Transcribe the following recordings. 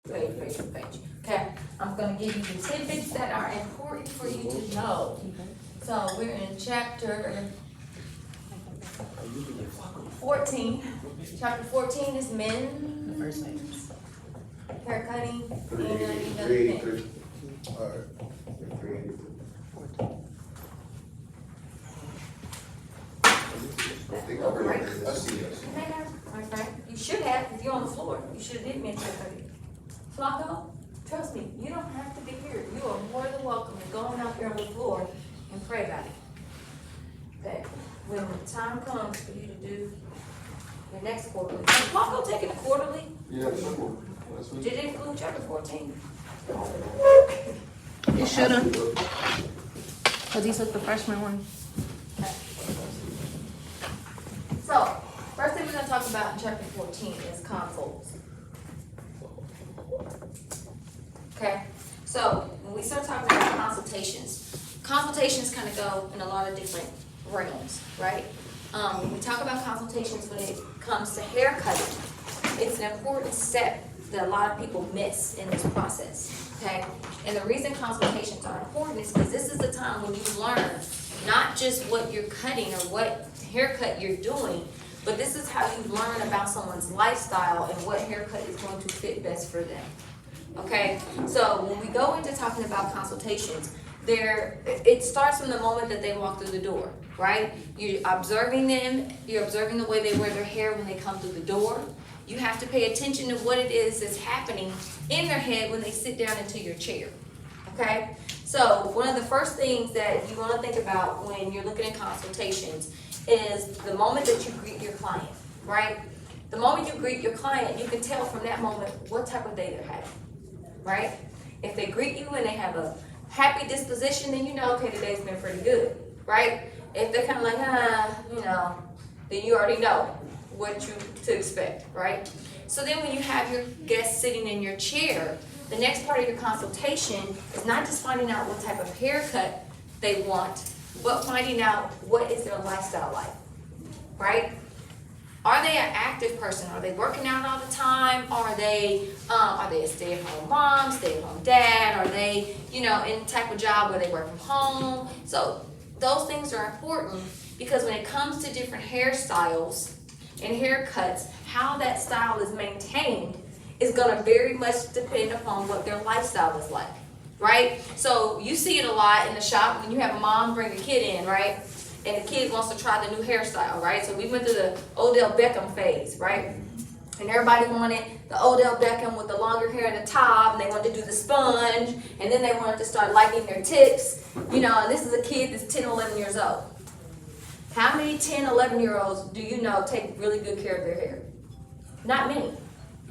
Page. Okay, I'm gonna give you the tidbits that are important for you to know. So we're in chapter 14. Chapter 14 is men, hair cutting, and men. Alright. I see this. Okay, you should have, if you're on the floor, you should have did men's hair cutting. Flacco, trust me, you don't have to be here. You are more than welcome to go on out there on the floor and pray about it. Okay, when the time comes for you to do your next quarterly. Is Flacco taking a quarterly? Yeah, sure. Did it include chapter 14? It should've. Cause he took the freshman one. Okay. So, first thing we're gonna talk about in chapter 14 is consults. Okay, so when we start talking about consultations kind of go in a lot of different realms, right? When we talk about consultations when it comes to hair cutting, it's an important step that a lot of people miss in this process, okay? And the reason consultations are important is because this is the time when you learn not just what you're cutting or what haircut you're doing, but this is how you learn about someone's lifestyle and what haircut is going to fit best for them. Okay, so when we go into talking about consultations, it starts from the moment that they walk through the door, right? You're observing them, you're observing the way they wear their hair when they come through the door. You have to pay attention to what it is that's happening in their head when they sit down into your chair, okay? So one of the first things that you want to think about when you're looking at consultations is the moment that you greet your client, right? The moment you greet your client, you can tell from that moment what type of day they're having. Right? If they greet you and they have a happy disposition, then you know, okay, today's been pretty good, right? If they're kind of like, then you already know what to expect, right? So then when you have your guest sitting in your chair, the next part of your consultation is not just finding out what type of haircut they want, but finding out what is their lifestyle like, right? Are they an active person? Are they working out all the time? Are they a stay-at-home mom, stay-at-home dad? Are they, in the type of job where they work from home? So those things are important because when it comes to different hairstyles and haircuts, how that style is maintained is going to very much depend upon what their lifestyle is like, right? So you see it a lot in the shop when you have a mom bring a kid in, right? And the kid wants to try the new hairstyle, right? So we went through the Odell Beckham phase, right? And everybody wanted the Odell Beckham with the longer hair at the top, and they wanted to do the sponge, and then they wanted to start liking their tips, and this is a kid that's 10, 11 years old. How many 10, 11-year-olds do you know take really good care of their hair? Not many,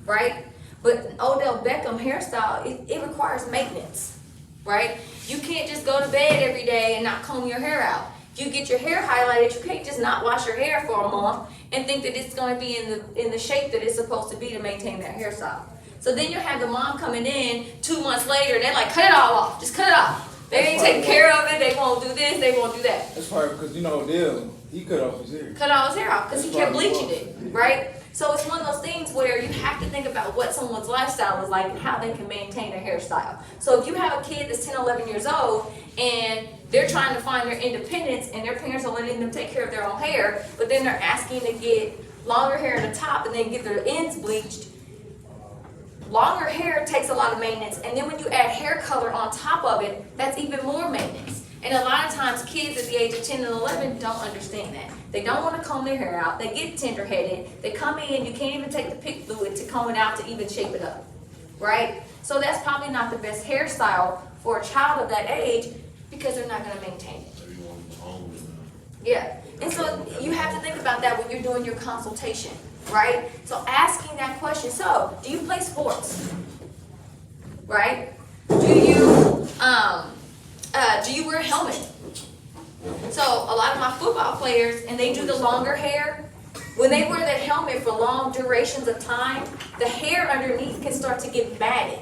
right? But an Odell Beckham hairstyle, it requires maintenance, right? You can't just go to bed every day and not comb your hair out. If you get your hair highlighted, you can't just not wash your hair for a month and think that it's going to be in the shape that it's supposed to be to maintain that hairstyle. So then you have the mom coming in 2 months later, and they're like, cut it all off, just cut it off. They ain't taking care of it, they won't do this, they won't do that. That's probably because, Odell, he cut off his hair. Cut all his hair off because he kept bleaching it, right? So it's one of those things where you have to think about what someone's lifestyle is like and how they can maintain their hairstyle. So if you have a kid that's 10, 11 years old and they're trying to find their independence and their parents are letting them take care of their own hair, but then they're asking to get longer hair at the top and then get their ends bleached, longer hair takes a lot of maintenance, and then when you add hair color on top of it, that's even more maintenance. And a lot of times kids at the age of 10 and 11 don't understand that. They don't want to comb their hair out. They get tender-headed. They come in, you can't even take the pick fluid to comb it out to even shape it up, right? So that's probably not the best hairstyle for a child of that age because they're not going to maintain it. Yeah, and so you have to think about that when you're doing your consultation, right? So asking that question, so do you play sports, right? Do you wear a helmet? So a lot of my football players, and they do the longer hair, when they wear that helmet for long durations of time, the hair underneath can start to get matted,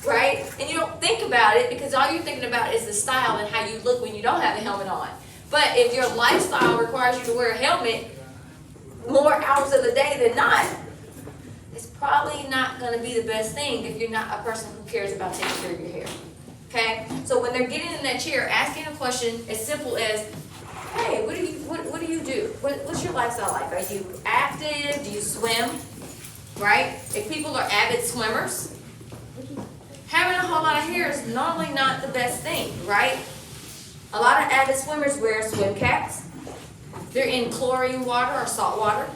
right? And you don't think about it because all you're thinking about is the style and how you look when you don't have the helmet on. But if your lifestyle requires you to wear a helmet more hours of the day than not, it's probably not gonna be the best thing if you're not a person who cares about taking care of your hair. Okay? So when they're getting in that chair, asking a question as simple as, hey, what do you do? What's your lifestyle like? Are you active? Do you swim? Right? If people are avid swimmers, having a whole lot of hair is normally not the best thing, right? A lot of avid swimmers wear swim caps. They're in chlorine water or salt water.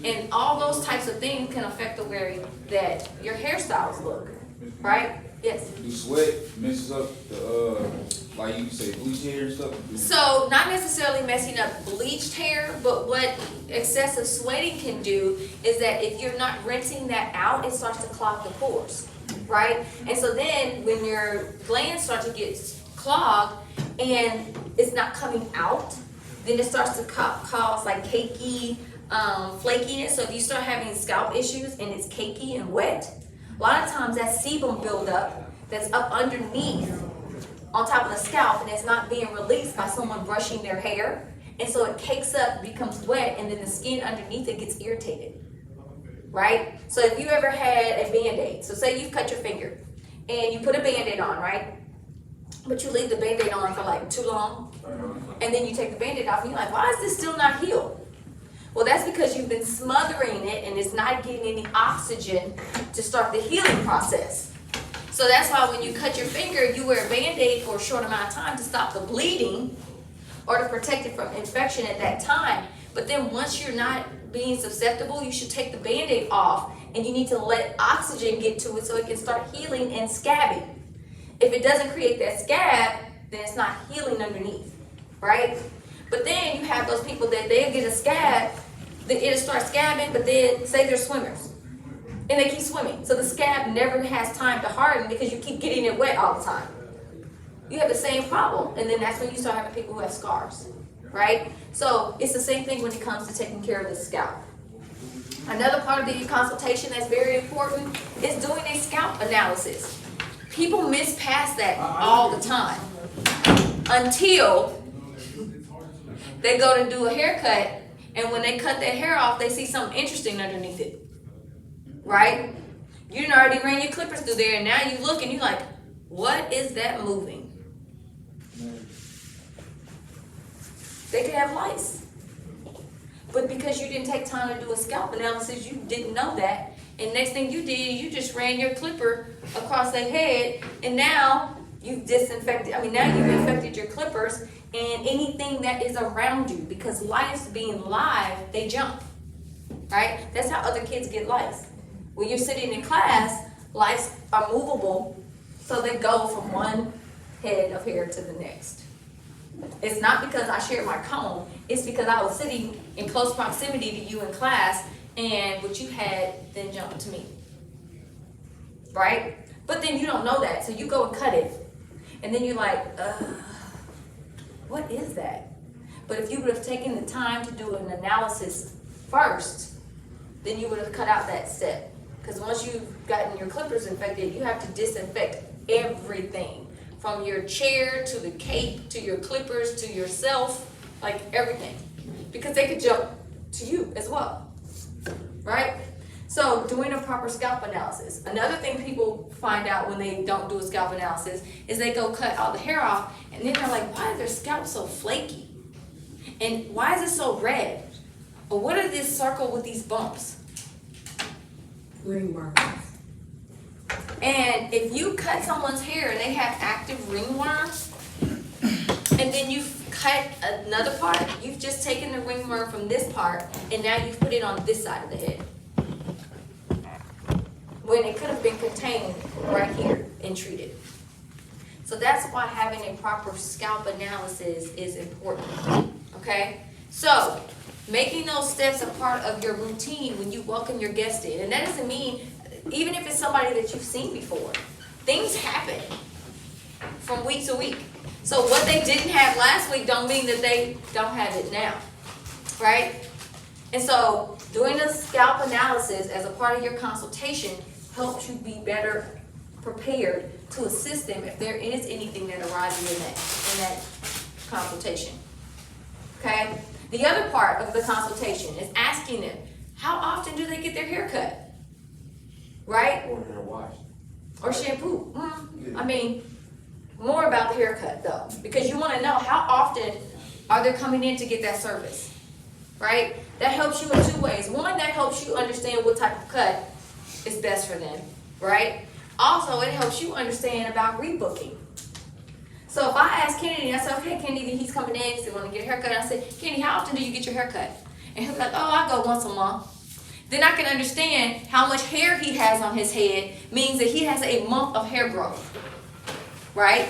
And all those types of things can affect the way that your hairstyles look, right? Yes. Do sweat messes up the, like you say, bleach hair and stuff? So not necessarily messing up bleached hair, but what excessive sweating can do is that if you're not rinsing that out, it starts to clog the pores, right? And so then when your glands start to get clogged and it's not coming out, then it starts to cause like cakey, flakiness. So if you start having scalp issues and it's cakey and wet, a lot of times that sebum buildup that's up underneath on top of the scalp and it's not being released by someone brushing their hair. And so it cakes up, becomes wet, and then the skin underneath it gets irritated, right? So if you ever had a Band-Aid, so say you've cut your finger and you put a Band-Aid on, right? But you leave the Band-Aid on for like too long, and then you take the Band-Aid off and you're like, why is this still not healed? Well, that's because you've been smothering it and it's not getting any oxygen to start the healing process. So that's why when you cut your finger, you wear a Band-Aid for a short amount of time to stop the bleeding or to protect it from infection at that time. But then once you're not being susceptible, you should take the Band-Aid off and you need to let oxygen get to it so it can start healing and scabbing. If it doesn't create that scab, then it's not healing underneath, right? But then you have those people that they'll get a scab, it'll start scabbing, but then say they're swimmers and they keep swimming. So the scab never has time to harden because you keep getting it wet all the time. You have the same problem, and then that's when you start having people who have scars, right? So it's the same thing when it comes to taking care of the scalp. Another part of the consultation that's very important is doing a scalp analysis. People miss past that all the time until they go to do a haircut, and when they cut their hair off, they see something interesting underneath it, right? You done already ran your clippers through there, and now you look and you're like, what is that moving? They could have lice. But because you didn't take time to do a scalp analysis, you didn't know that. And next thing you did, you just ran your clipper across their head, and now you've infected your clippers and anything that is around you, because lice being live, they jump, right? That's how other kids get lice. When you're sitting in class, lice are movable, so they go from one head of hair to the next. It's not because I shared my comb, it's because I was sitting in close proximity to you in class, and what you had then jumped to me, right? But then you don't know that, so you go and cut it, and then you're like, what is that? But if you would have taken the time to do an analysis first, then you would have cut out that step. Because once you've gotten your clippers infected, you have to disinfect everything, from your chair to the cape to your clippers to yourself, like everything, because they could jump to you as well, right? So doing a proper scalp analysis. Another thing people find out when they don't do a scalp analysis is they go cut all the hair off, and then they're like, why is their scalp so flaky? And why is it so red? Or what is this circle with these bumps? Ringworm. And if you cut someone's hair and they have active ringworm, and then you've cut another part, you've just taken the ringworm from this part, and now you've put it on this side of the head, when it could have been contained right here and treated. So that's why having a proper scalp analysis is important, okay? So making those steps a part of your routine when you welcome your guest in. And that doesn't mean, even if it's somebody that you've seen before, things happen from week to week. So what they didn't have last week don't mean that they don't have it now, right? And so doing a scalp analysis as a part of your consultation helps you be better prepared to assist them if there is anything that arises in that consultation, okay? The other part of the consultation is asking them, how often do they get their hair cut? right? Or hair wash. Or shampoo. I mean, more about the haircut though, because you wanna know how often are they coming in to get that service, right? That helps you in two ways. One, that helps you understand what type of cut is best for them, right? Also, it helps you understand about rebooking. So if I ask Kennedy, I say, okay, Kennedy, he's coming in, he's want to get a haircut. I say, Kennedy, how often do you get your haircut? And he'll be like, oh, I go once a month. Then I can understand how much hair he has on his head means that he has a month of hair growth, right?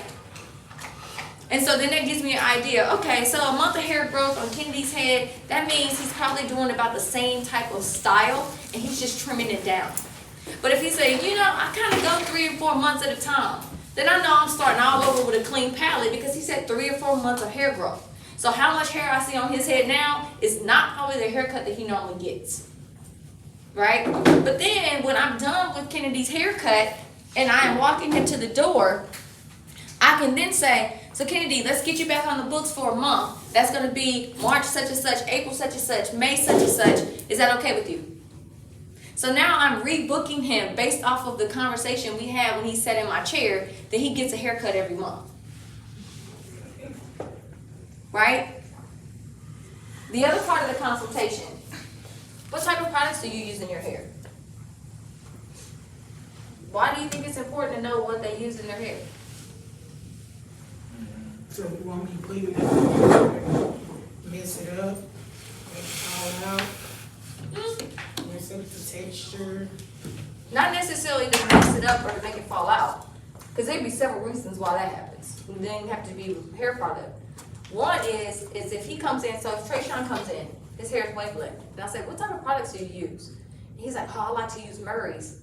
And so then that gives me an idea. Okay, so a month of hair growth on Kennedy's head, that means he's probably doing about the same type of style, and he's just trimming it down. But if he say, you know, I kind of go 3 or 4 months at a time, then I know I'm starting all over with a clean palette because he said 3 or 4 months of hair growth. So how much hair I see on his head now is not probably the haircut that he normally gets, right? But then when I'm done with Kennedy's haircut and I am walking him to the door, I can then say, so Kennedy, let's get you back on the books for a month. That's going to be March such and such, April such and such, May such and such. Is that okay with you? So now I'm rebooking him based off of the conversation we had when he sat in my chair that he gets a haircut every month. Right? The other part of the consultation, what type of products do you use in your hair? Why do you think it's important to know what they use in their hair? So you want me to put it in, mess it up, make it all out, mess up the texture? Not necessarily to mess it up or to make it fall out, because there'd be several reasons why that happens. It doesn't have to be a hair product. One is if he comes in, so if Trayshawn comes in, his hair is wavelength, and I say, what type of products do you use? And he's like, oh, I like to use Murray's.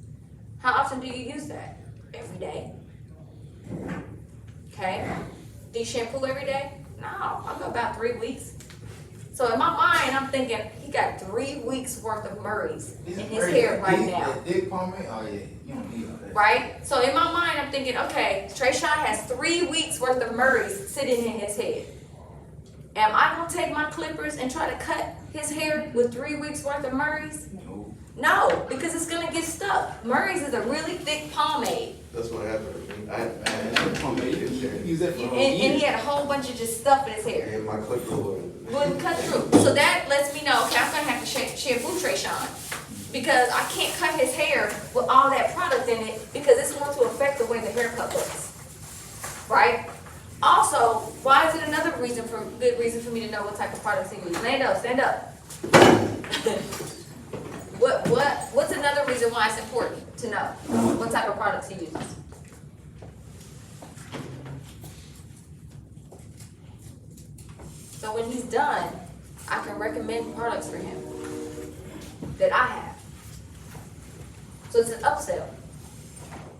How often do you use that? Every day. Okay. Do you shampoo every day? No, I go about 3 weeks. So in my mind, I'm thinking he got 3 weeks worth of Murray's in his hair right now. Dick pomade? Oh yeah, you don't need all that. Right? So in my mind, I'm thinking, okay, Trayshawn has 3 weeks worth of Murray's sitting in his head. Am I gonna take my clippers and try to cut his hair with 3 weeks worth of Murray's? No. No, because it's gonna get stuck. Murray's is a really thick pomade. That's what happened to me. I Use that for a whole And he year. had a whole bunch of just stuff in his hair. and my clipper Wouldn't cut through. So that lets me know, okay, I'm gonna have to shampoo Trayshawn, because I can't cut his hair with all that product in it, because it's going to affect the way the haircut looks. Right? Also, why is it another good reason for me to know what type of products he uses? Lando, stand up. What's another reason why it's important to know what type of products he uses? So when he's done, I can recommend products for him that I have. So it's an upsell,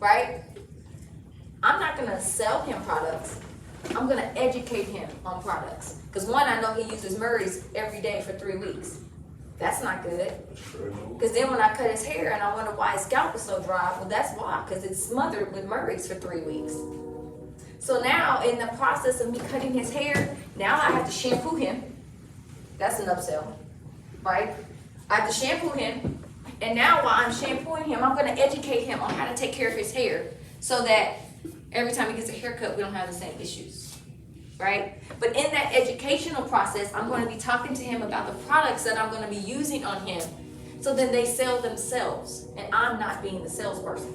right? I'm not gonna sell him products. I'm gonna educate him on products. Because one, I know he uses Murray's every day for 3 weeks. That's not good. Because then when I cut his hair and I wonder why his scalp is so dry, well that's why, because it's smothered with Murray's for 3 weeks. So now in the process of me cutting his hair, now I have to shampoo him. That's an upsell, right? I have to shampoo him. And now while I'm shampooing him, I'm gonna educate him on how to take care of his hair so that every time he gets a haircut, we don't have the same issues, right? But in that educational process, I'm gonna be talking to him about the products that I'm gonna be using on him, so then they sell themselves, and I'm not being the salesperson,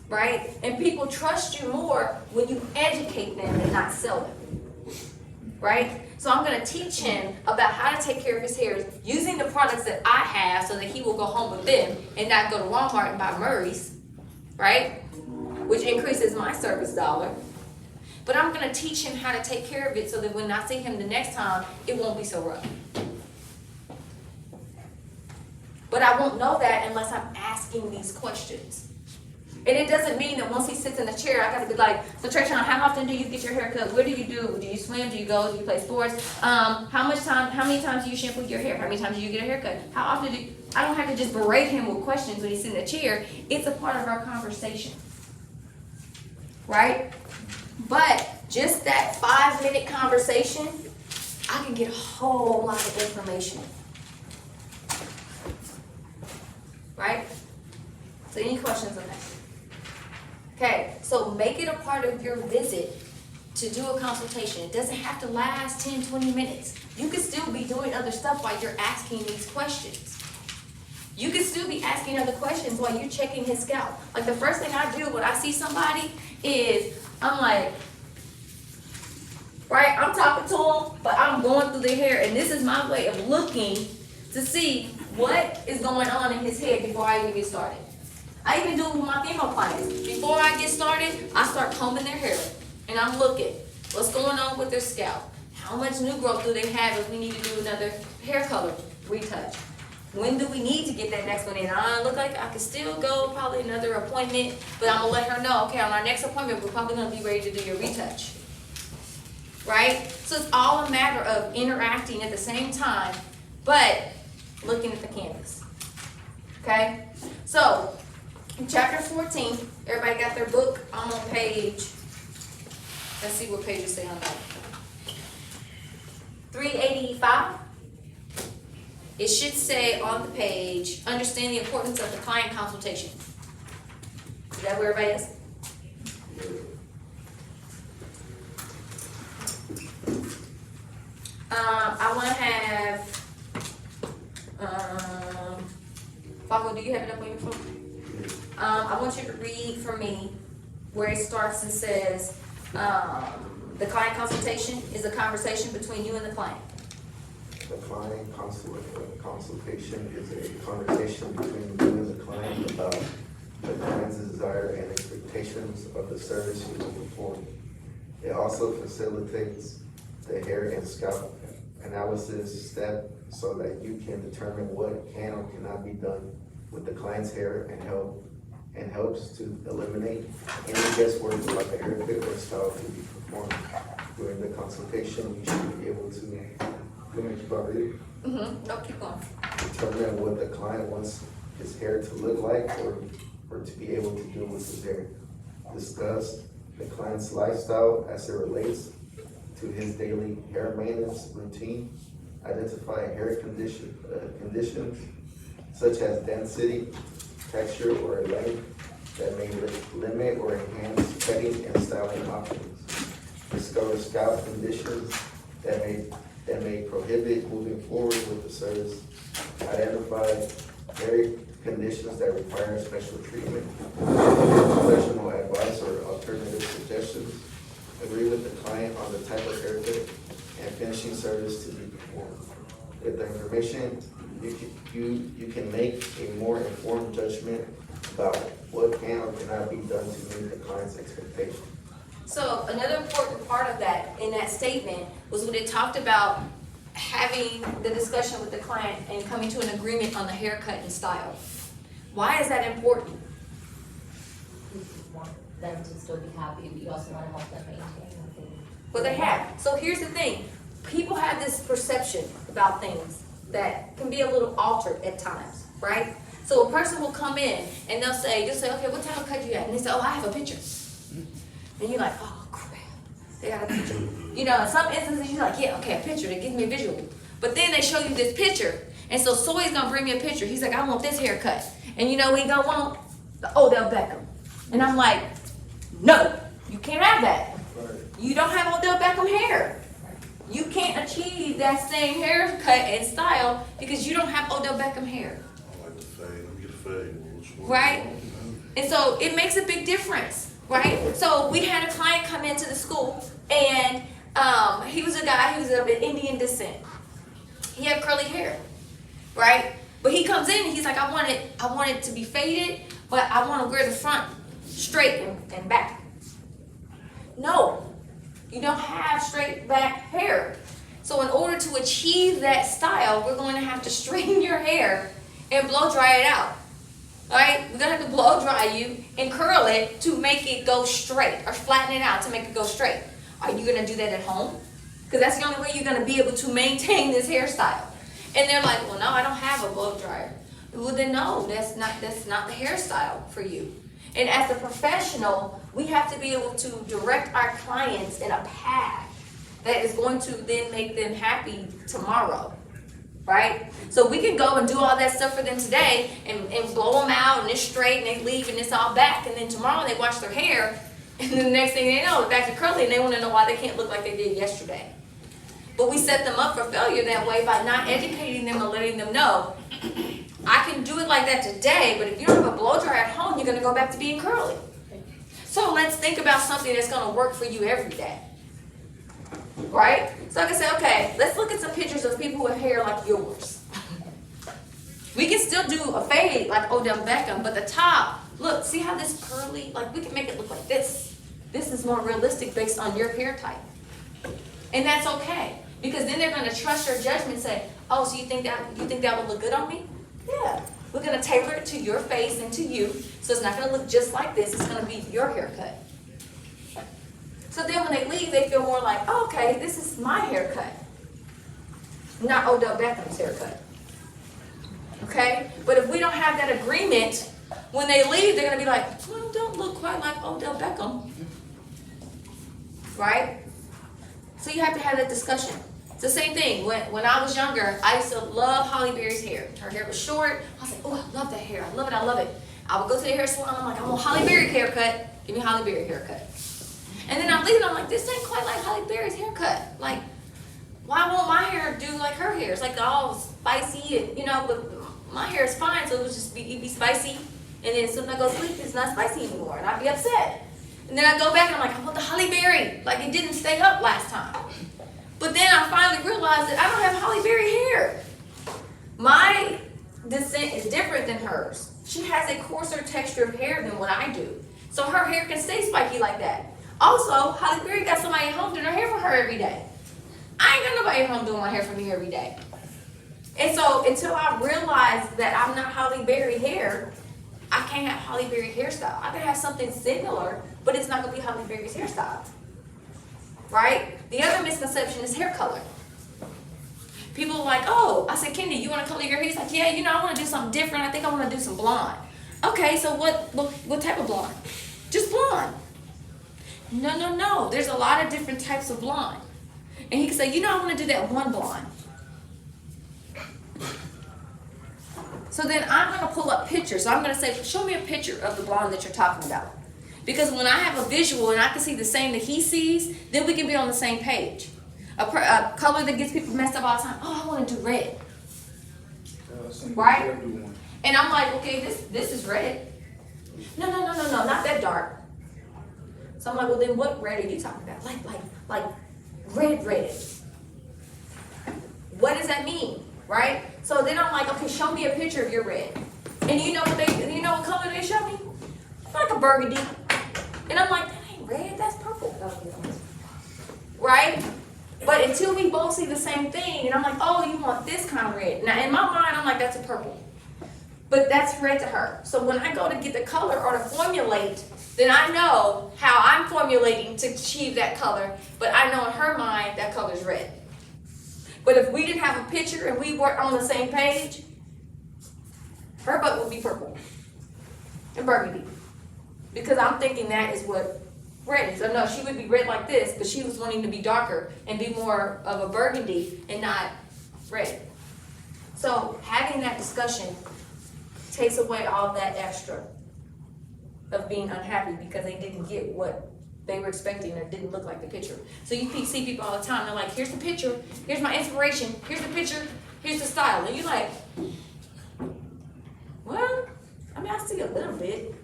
right? And people trust you more when you educate them and not sell them, right? So I'm gonna teach him about how to take care of his hair using the products that I have so that he will go home with them and not go to Walmart and buy Murray's, right? Which increases my service dollar. But I'm gonna teach him how to take care of it so that when I see him the next time, it won't be so rough. But I won't know that unless I'm asking these questions. And it doesn't mean that once he sits in the chair, I gotta be like, so Trayshawn, how often do you get your hair cut? What do you do? Do you swim? Do you go? Do you play sports? How many times do you shampoo your hair? How many times do you get a haircut? How often do you, I don't have to just berate him with questions when he's in the chair. It's a part of our conversation. Right? But just that 5-minute conversation, I can get a whole lot of information. Right? So any questions on that? Okay, so make it a part of your visit to do a consultation. It doesn't have to last 10, 20 minutes. You can still be doing other stuff while you're asking these questions. You can still be asking other questions while you're checking his scalp. Like the first thing I do when I see somebody is, I'm like, right, I'm talking to him, but I'm going through their hair, and this is my way of looking to see what is going on in his head before I even get started. I even do it with my female clients. Before I get started, I start combing their hair, and I'm looking, what's going on with their scalp? How much new growth do they have if we need to do another hair color retouch? When do we need to get that next one in? I look like I can still go probably another appointment, but I'm gonna let her know, okay, on our next appointment, we're probably gonna be ready to do your retouch. Right? So it's all a matter of interacting at the same time, but looking at the canvas. Okay? So, in chapter 14, everybody got their book? I'm on page, let's see what page it say on that. 385. It should say on the page, understand the importance of the client consultation. Is that where everybody is? I want to have, Paco, do you have it up on your phone? I want you to read for me where it starts and says, the client consultation is a conversation between you and the client. The client consultation is a conversation between you and the client about the client's desire and expectations of the service you will perform. It also facilitates the hair and scalp analysis step so that you can determine what can or cannot be done with the client's hair and helps to eliminate any guesswork about the haircut or style to be performed. During the consultation, you should be able to No, keep going. determine what the client wants his hair to look like or to be able to do with his hair. Discuss the client's lifestyle as it relates to his daily hair maintenance routine. Identify hair conditions such as density, texture, or length that may limit or enhance cutting and styling options. Discover scalp conditions that may prohibit moving forward with the service. Identify hair conditions that require special treatment, professional advice or alternative suggestions. Agree with the client on the type of haircut and finishing service to be performed. With the information, you can make a more informed judgment about what can or cannot be done to meet the client's expectations. So another important part of that, in that statement, was when it talked about having the discussion with the client and coming to an agreement on the haircut and style. Why is that important? You want them to still be happy, but you also want to help them maintain what they. Well, they have. So here's the thing. People have this perception about things that can be a little altered at times, right? So a person will come in and you'll say, okay, what type of cut you got? And they say, oh, I have a picture. And you're like, oh, crap, they got a picture. You know, in some instances, you're like, yeah, okay, a picture, that gives me a visual. But then they show you this picture, and so Soy's gonna bring me a picture. He's like, I want this haircut. And you know what he gonna want? The Odell Beckham. And I'm like, no, you can't have that. You don't have Odell Beckham hair. You can't achieve that same haircut and style because you don't have Odell Beckham hair. I like the fade, let me get a fade. Right? And so it makes a big difference, right? So we had a client come into the school, and he was a guy, he was of Indian descent. He had curly hair, right? But he comes in and he's like, I want it to be faded, but I want to wear the front straight and back. No, you don't have straight back hair. So in order to achieve that style, we're going to have to straighten your hair and blow dry it out. All right, we're gonna have to blow dry you and curl it to make it go straight, or flatten it out to make it go straight. Are you gonna do that at home? Because that's the only way you're gonna be able to maintain this hairstyle. And they're like, well, no, I don't have a blow dryer. Well, then no, that's not the hairstyle for you. And as a professional, we have to be able to direct our clients in a path that is going to then make them happy tomorrow. right? So we can go and do all that stuff for them today and blow them out and it's straight and they leave and it's all back. And then tomorrow they wash their hair and then the next thing they know, they're back to curly and they want to know why they can't look like they did yesterday. But we set them up for failure that way by not educating them and letting them know, I can do it like that today, but if you don't have a blow dryer at home, you're going to go back to being curly. So let's think about something that's going to work for you every day. Right? So I can say, okay, let's look at some pictures of people with hair like yours. We can still do a fade like Odell Beckham, but the top, look, see how this curly, like we can make it look like this. This is more realistic based on your hair type. And that's okay. Because then they're going to trust your judgment and say, oh, so you think that would look good on me? Yeah. We're going to tailor it to your face and to you. So it's not going to look just like this. It's going to be your haircut. So then when they leave, they feel more like, oh, okay, this is my haircut. Not Odell Beckham's haircut. Okay? But if we don't have that agreement, when they leave, they're going to be like, well, don't look quite like Odell Beckham. Right? So you have to have that discussion. It's the same thing. When I was younger, I used to love Holly Berry's hair. Her hair was short. I was like, oh, I love that hair. I love it. I love it. I would go to the hair salon. I'm like, I want Holly Berry haircut. Give me Holly Berry haircut. And then I'm leaving. I'm like, this ain't quite like Holly Berry's haircut. Like, why won't my hair do like her hair? It's like all spicy and, but my hair is fine. So it would just be spicy. And then as soon as I go to sleep, it's not spicy anymore. And I'd be upset. And then I go back and I'm like, I want the Holly Berry. Like it didn't stay up last time. But then I finally realized that I don't have Holly Berry hair. My descent is different than hers. She has a coarser texture of hair than what I do. So her hair can stay spiky like that. Also, Holly Berry got somebody at home doing her hair for her every day. I ain't got nobody at home doing my hair for me every day. And so until I realize that I'm not Holly Berry hair, I can't have Holly Berry hairstyle. I can have something similar, but it's not going to be Holly Berry's hairstyle. Right? The other misconception is hair color. People are like, oh, I said, Kendi, you want to color your hair? He's like, yeah, I want to do something different. I think I want to do some blonde. Okay, so what type of blonde? Just blonde. No. There's a lot of different types of blonde. And he can say, I want to do that one blonde. So then I'm going to pull up pictures. So I'm going to say, show me a picture of the blonde that you're talking about. Because when I have a visual and I can see the same that he sees, then we can be on the same page. A color that gets people messed up all the time. Oh, I want to do red. Right? And I'm like, okay, this is red. No, not that dark. So I'm like, well then what red are you talking about? Like red. What does that mean? Right? So then I'm like, okay, show me a picture of your red. And you know what color they show me? Like a burgundy. And I'm like, that ain't red, that's purple. Right? But until we both see the same thing, and I'm like, oh, you want this kind of red. Now in my mind, I'm like, that's a purple. But that's red to her. So when I go to get the color or to formulate, then I know how I'm formulating to achieve that color. But I know in her mind, that color's red. But if we didn't have a picture and we weren't on the same page, her butt would be purple and burgundy. Because I'm thinking that is what red is. So no, she would be red like this, but she was wanting to be darker and be more of a burgundy and not red. So having that discussion takes away all that extra of being unhappy because they didn't get what they were expecting or didn't look like the picture. So you see people all the time, they're like, here's the picture, here's my inspiration, here's the picture, here's the style. And you're like, well, I see a little bit.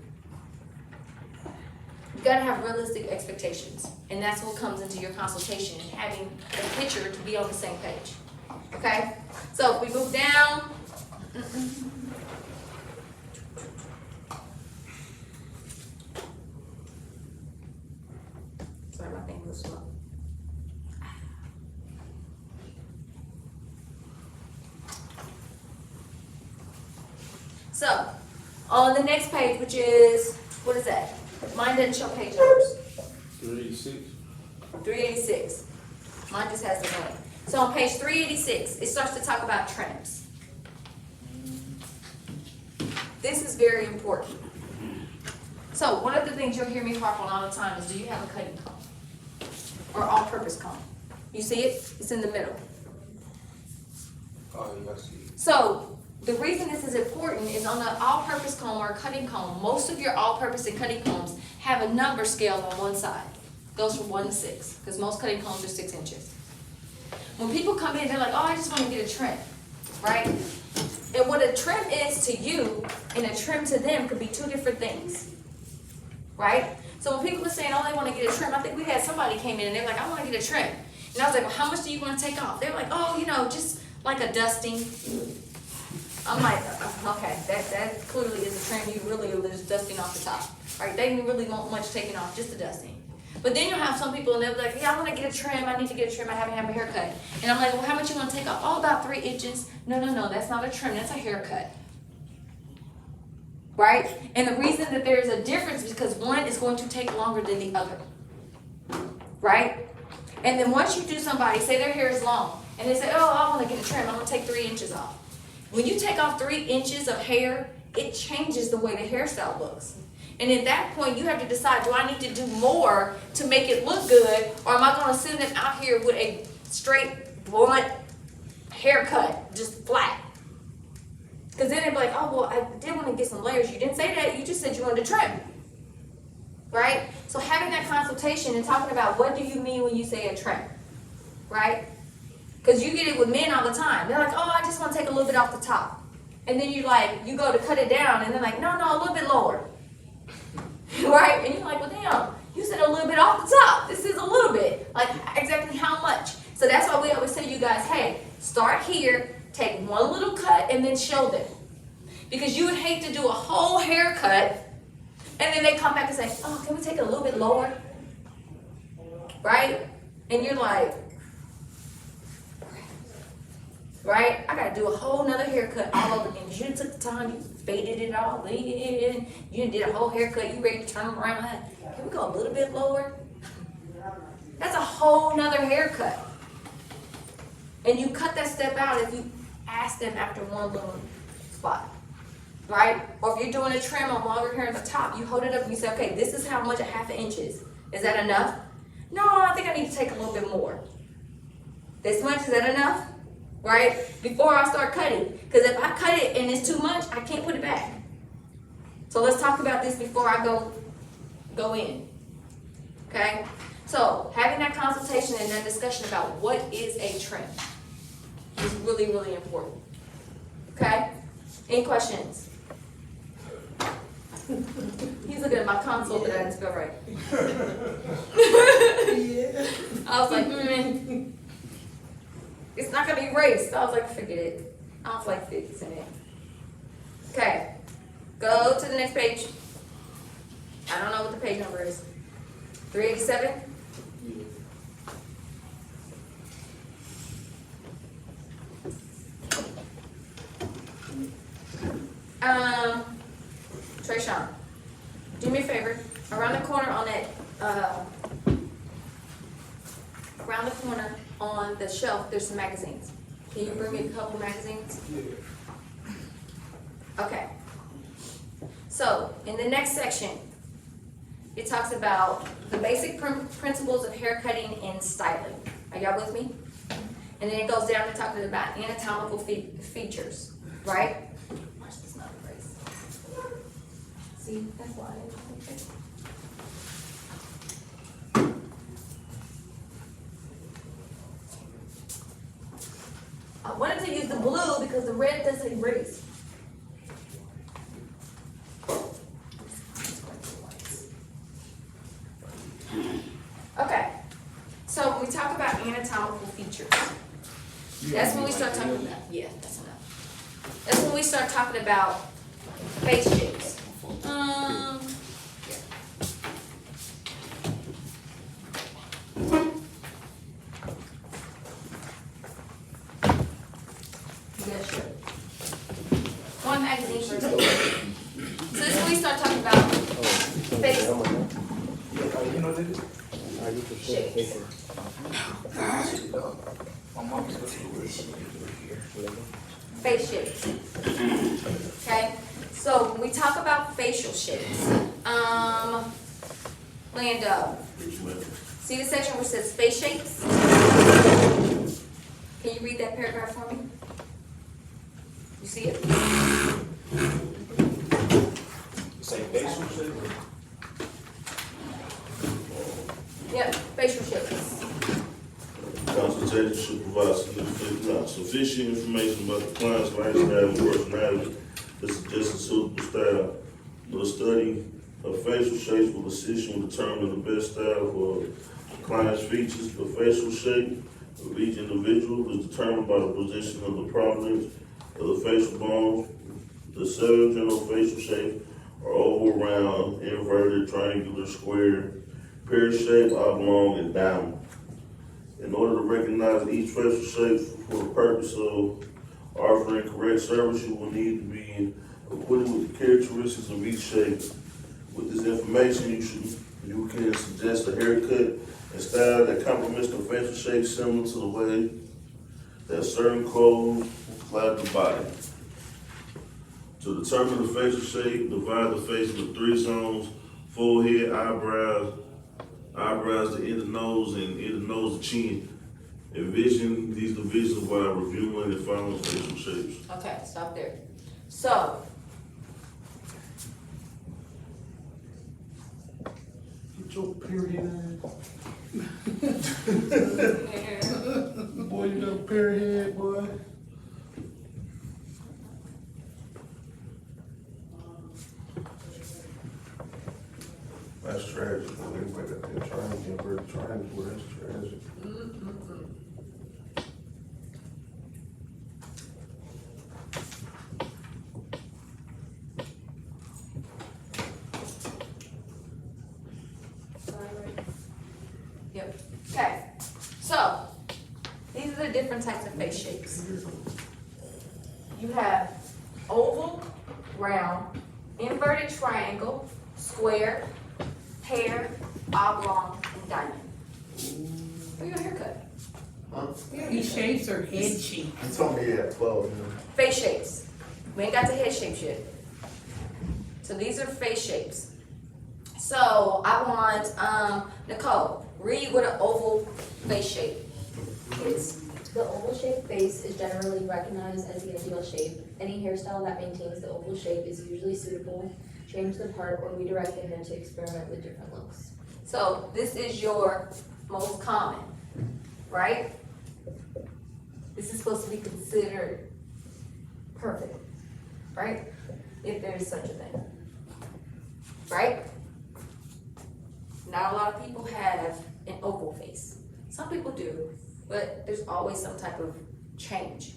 You gotta have realistic expectations. And that's what comes into your consultation and having a picture to be on the same page. Okay? So if we move down. Sorry, my thing was slow. So, on the next page, which is, what is that? Mine didn't show page numbers. 386. 386. Mine just has the name. So on page 386, it starts to talk about trims. This is very important. So one of the things you'll hear me harp on all the time is, do you have a cutting comb? Or all-purpose comb? You see it? It's in the middle. Oh, yeah, I see. So, the reason this is important is on the all-purpose comb or cutting comb, most of your all-purpose and cutting combs have a number scale on one side. Goes from 1 to 6, because most cutting combs are 6 inches. When people come in, they're like, oh, I just want to get a trim, right? And what a trim is to you and a trim to them could be two different things, right? So when people are saying, oh, they want to get a trim, I think we had somebody came in and they're like, I want to get a trim. And I was like, well, how much do you want to take off? They're like, oh, just like a dusting. I'm like, okay, that clearly is a trim. You really are just dusting off the top, right? They didn't really want much taken off, just a dusting. But then you'll have some people and they'll be like, yeah, I want to get a trim. I need to get a trim. I haven't had my haircut. And I'm like, well, how much you want to take off? Oh, about 3 inches. No, that's not a trim. That's a haircut. Right? And the reason that there's a difference is because one is going to take longer than the other. Right? And then once you do somebody, say their hair is long, and they say, oh, I want to get a trim. I'm going to take 3 inches off. When you take off 3 inches of hair, it changes the way the hairstyle looks. And at that point, you have to decide, do I need to do more to make it look good, or am I going to send them out here with a straight, blunt haircut, just flat? Because then they'd be like, oh, well, I did want to get some layers. You didn't say that. You just said you wanted to trim. Right? So having that consultation and talking about what do you mean when you say a trim, right? Because you get it with men all the time. They're like, oh, I just want to take a little bit off the top. And then you go to cut it down, and they're like, no, a little bit lower. Right? And you're like, well, damn, you said a little bit off the top. This is a little bit. Like, exactly how much? So that's why we always say to you guys, hey, start here, take one little cut, and then show them. Because you would hate to do a whole haircut, and then they come back and say, oh, can we take it a little bit lower? Right? And you're like, right? I gotta do a whole nother haircut all over again. You took the time, you faded it all in, you did a whole haircut, you ready to turn them around. Can we go a little bit lower? That's a whole nother haircut. And you cut that step out if you ask them after one little spot. Right? Or if you're doing a trim on longer hair at the top, you hold it up and you say, okay, this is how much a half an inch is. Is that enough? No, I think I need to take a little bit more. This much, is that enough? Right? Before I start cutting. Because if I cut it and it's too much, I can't put it back. So let's talk about this before I go in. Okay? So having that consultation and that discussion about what is a trim is really, really important. Okay? Any questions? He's looking at my console, but I didn't spell right. Yeah. I was like, it's not gonna be erased. I was like, forget it. I don't feel like fixing it. Okay, go to the next page. I don't know what the page number is. 387? Trayshawn, do me a favor. Around the corner on that, around the corner on the shelf, there's some magazines. Can you bring me a couple magazines? Okay. So, in the next section, it talks about the basic principles of hair cutting and styling. Are y'all with me? And then it goes down to talking about anatomical features, right? Watch this not erase. See, that's why I didn't think it. I wanted to use the blue because the red doesn't erase. Okay, so when we talk about anatomical features, that's when we start talking about, yeah, that's enough. That's when we start talking about face shapes. Yeah. Yeah, sure. One magazine for two. So this is when we start talking about face shapes. Face shapes. Okay, so when we talk about facial shapes, Lando, see the section where it says face shapes? Can you read that paragraph for me? You see it? Say facial shape. Yep, facial shapes. Consultation should provide sufficient information about the client's lifestyle and personality to suggest a suitable style. The study of facial shapes will assist you in determining the best style for the client's features. The facial shape of each individual is determined by the position of the prominence of the facial bones. The 7 general facial shapes are oval, round, inverted, triangular, square, pear-shaped, oblong, and diamond. In order to recognize each facial shape for the purpose of offering correct service, you will need to be acquainted with the characteristics of each shape. With this information, you can suggest a haircut and style that complements the facial shape, similar to the way that certain clothes clad the body. To determine the facial shape, divide the face into 3 zones: forehead, eyebrows, the end of the nose, and end of the nose, the chin. Envision these divisions while reviewing and following facial shapes. Okay, stop there. So, Get your period boy, you got a period, boy. That's tragic. Everybody got that triangle, that's tragic. yep, okay. So, these are the different types of face shapes. You have oval, round, inverted triangle, square, pear, oblong, and diamond. For your haircut. These shapes are head shapes. You told me at 12, you know. Face shapes. We ain't got to head shapes yet. So these are face shapes. So I want, Nicole, read what an oval face shape is. The oval shaped face is generally recognized as the ideal shape. Any hairstyle that maintains the oval shape is usually suitable. Change the part or redirect the hair to experiment with different looks. So this is your most common, right? This is supposed to be considered perfect, right? If there is such a thing, right? Not a lot of people have an oval face. Some people do, but there's always some type of change,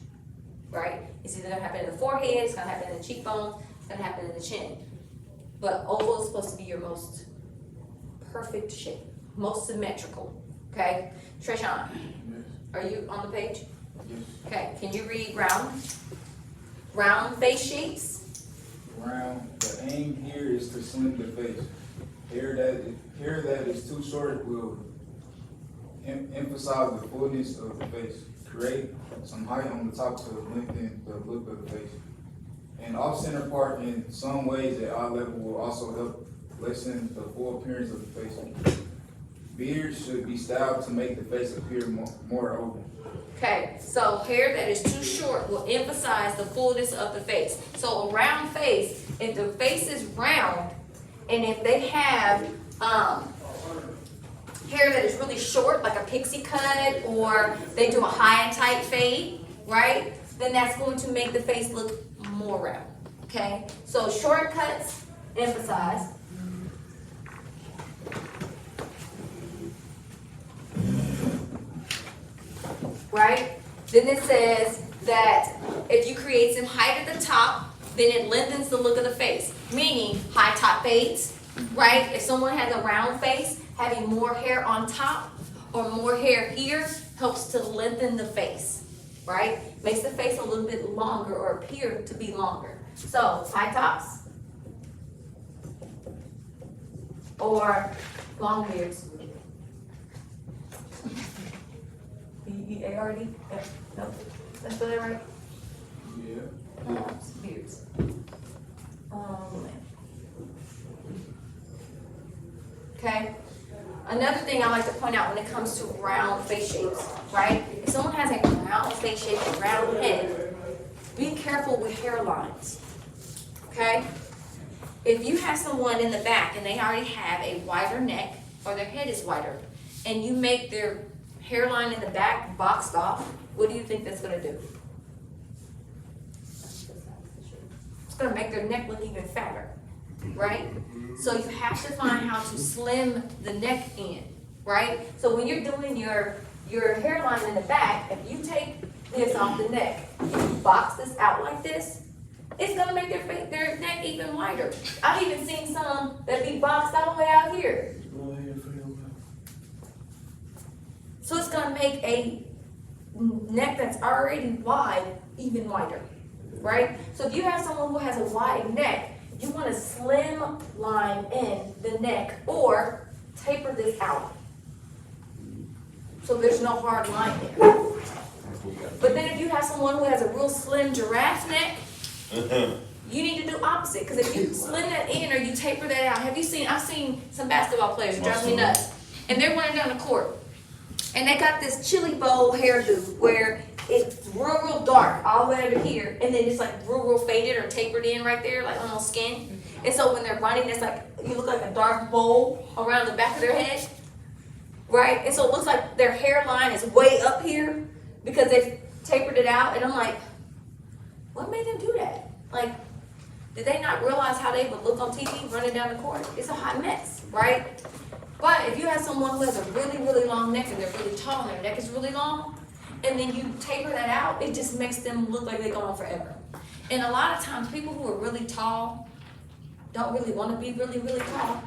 right? It's either gonna happen in the forehead, it's gonna happen in the cheekbone, it's gonna happen in the chin. But oval is supposed to be your most perfect shape, most symmetrical, okay? Treshawn, are you on the page? Yes. Okay, can you read round? Round face shapes? Round. The aim here is to slim the face. Hair that is too short will emphasize the fullness of the face. Create some height on the top to lengthen the look of the face. An off-center part in some ways at eye level will also help lessen the full appearance of the face. Beards should be styled to make the face appear more oval. Okay, so hair that is too short will emphasize the fullness of the face. So a round face, if the face is round, and if they have hair that is really short, like a pixie cut, or they do a high and tight fade, right? Then that's going to make the face look more round, okay? So shortcuts emphasize. Right? Then it says that if you create some height at the top, then it lengthens the look of the face, meaning high top fades, right? If someone has a round face, having more hair on top or more hair here helps to lengthen the face, right? Makes the face a little bit longer or appear to be longer. So high tops or long beards. B-E-A-R-D? Nope. Did I spell that right? Yeah. No, it's beards. Okay. Another thing I like to point out when it comes to round face shapes, right? If someone has a round face shape, a round head, be careful with hairlines, okay? If you have someone in the back and they already have a wider neck or their head is wider, and you make their hairline in the back boxed off, what do you think that's gonna do? It's gonna make their neck look even fatter, right? So you have to find how to slim the neck in, right? So when you're doing your hairline in the back, if you take this off the neck and you box this out like this, it's gonna make their neck even wider. I've even seen some that be boxed all the way out here. So it's gonna make a neck that's already wide even wider, right? So if you have someone who has a wide neck, you wanna slim line in the neck or taper this out. So there's no hard line there. But then if you have someone who has a real slim giraffe neck, you need to do opposite, because if you slim that in or you taper that out, I've seen some basketball players, it drives me nuts, and they're running down the court, and they got this chili bowl hairdo where it's real dark all the way over here, and then it's like real faded or tapered in right there, like almost skin. And so when they're running, it's like, you look like a dark bowl around the back of their head, right? And so it looks like their hairline is way up here because they've tapered it out, and I'm like, what made them do that? Like, did they not realize how they would look on TV running down the court? It's a hot mess, right? But if you have someone who has a really long neck and they're really tall and their neck is really long, and then you taper that out, it just makes them look like they go on forever. And a lot of times, people who are really tall don't really want to be really tall,